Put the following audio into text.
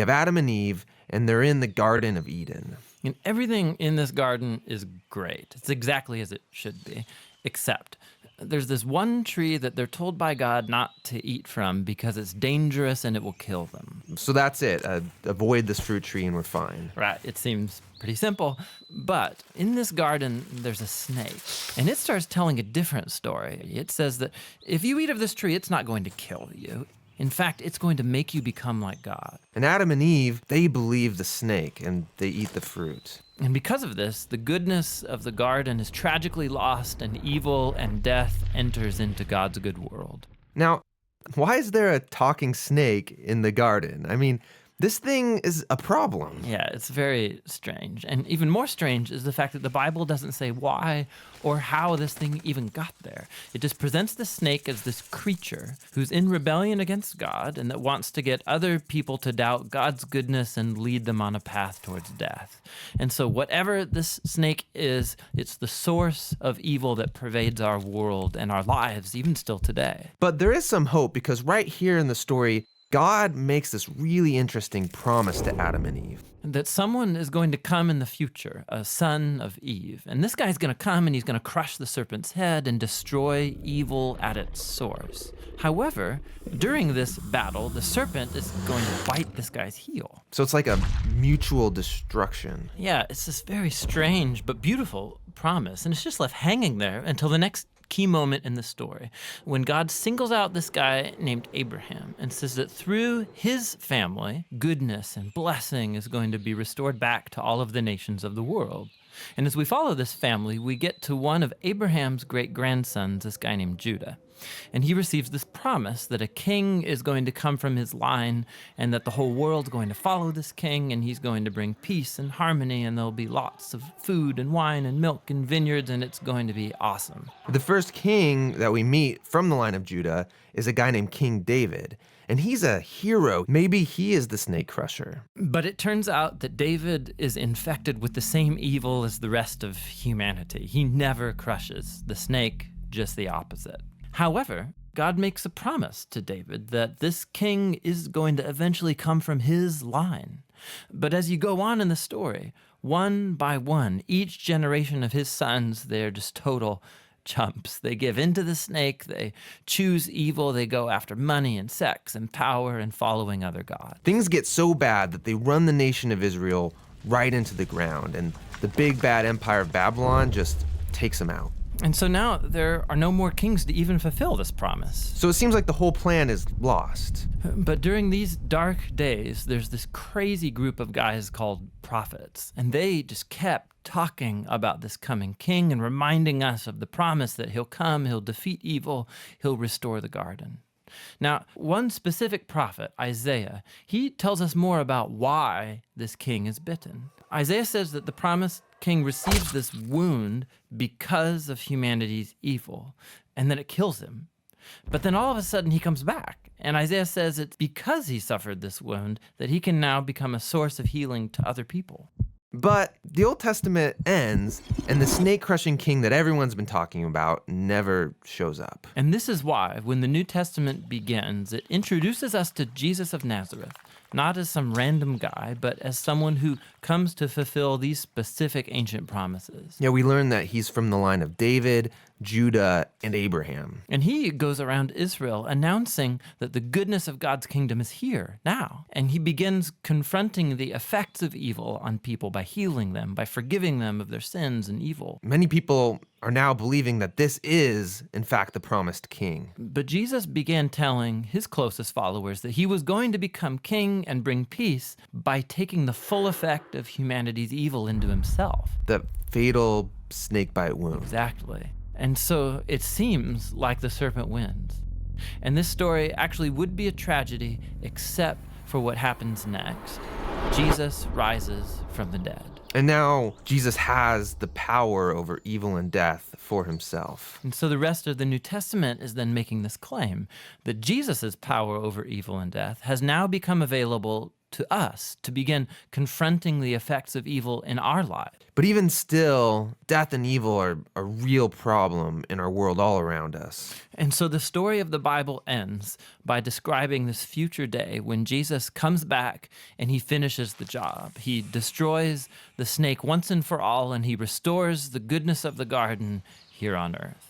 You have Adam and Eve, and they're in the Garden of Eden. And everything in this garden is great. It's exactly as it should be, except there's this one tree that they're told by God not to eat from because it's dangerous and it will kill them. So that's it. Avoid this fruit tree and we're fine. Right, it seems pretty simple. But in this garden, there's a snake, and it starts telling a different story. It says that if you eat of this tree, it's not going to kill you. In fact, it's going to make you become like God. And Adam and Eve, they believe the snake and they eat the fruit. And because of this, the goodness of the garden is tragically lost, and evil and death enters into God's good world. Now, why is there a talking snake in the garden? I mean, this thing is a problem. Yeah, it's very strange. And even more strange is the fact that the Bible doesn't say why or how this thing even got there. It just presents the snake as this creature who's in rebellion against God and that wants to get other people to doubt God's goodness and lead them on a path towards death. And so whatever this snake is, it's the source of evil that pervades our world and our lives, even still today. But there is some hope, because right here in the story, God makes this really interesting promise to Adam and Eve. That someone is going to come in the future, a son of Eve. And this guy's going to come and he's going to crush the serpent's head and destroy evil at its source. However, during this battle, the serpent is going to bite this guy's heel. So it's like a mutual destruction. Yeah, it's this very strange but beautiful promise. And it's just left hanging there until the next key moment in the story, when God singles out this guy named Abraham and says that through his family, goodness and blessing is going to be restored back to all of the nations of the world. And as we follow this family, we get to one of Abraham's great-grandsons, this guy named Judah. And he receives this promise that a king is going to come from his line and that the whole world's going to follow this king, and he's going to bring peace and harmony, and there'll be lots of food and wine and milk and vineyards, and it's going to be awesome. The first king that we meet from the line of Judah is a guy named King David. And he's a hero. Maybe he is the snake crusher. But it turns out that David is infected with the same evil as the rest of humanity. He never crushes the snake, just the opposite. However, God makes a promise to David that this king is going to eventually come from his line. But as you go on in the story, one by one, each generation of his sons, they're just total chumps. They give in to the snake, they choose evil, they go after money and sex and power and following other gods. Things get so bad that they run the nation of Israel right into the ground, and the big bad empire of Babylon just takes them out. And so now there are no more kings to even fulfill this promise. So it seems like the whole plan is lost. But during these dark days, there's this crazy group of guys called prophets, and they just kept talking about this coming king and reminding us of the promise that he'll come, he'll defeat evil, he'll restore the garden. Now, one specific prophet, Isaiah, he tells us more about why this king is bitten. Isaiah says that the promised king receives this wound because of humanity's evil, and that it kills him. But then all of a sudden he comes back, and Isaiah says it's because he suffered this wound that he can now become a source of healing to other people. But the Old Testament ends, and the snake-crushing king that everyone's been talking about never shows up. And this is why, when the New Testament begins, it introduces us to Jesus of Nazareth, not as some random guy, but as someone who comes to fulfill these specific ancient promises. Yeah, we learn that he's from the line of David, Judah, and Abraham. And he goes around Israel announcing that the goodness of God's kingdom is here now. And he begins confronting the effects of evil on people by healing them, by forgiving them of their sins and evil. Many people are now believing that this is, in fact, the promised king. But Jesus began telling his closest followers that he was going to become king and bring peace by taking the full effect of humanity's evil into himself. The fatal snakebite wound. Exactly. And so it seems like the serpent wins. And this story actually would be a tragedy except for what happens next. Jesus rises from the dead. And now Jesus has the power over evil and death for himself. And so the rest of the New Testament is then making this claim that Jesus' power over evil and death has now become available to us to begin confronting the effects of evil in our lives. But even still, death and evil are a real problem in our world all around us. And so the story of the Bible ends by describing this future day when Jesus comes back and he finishes the job. He destroys the snake once and for all, and he restores the goodness of the garden here on earth.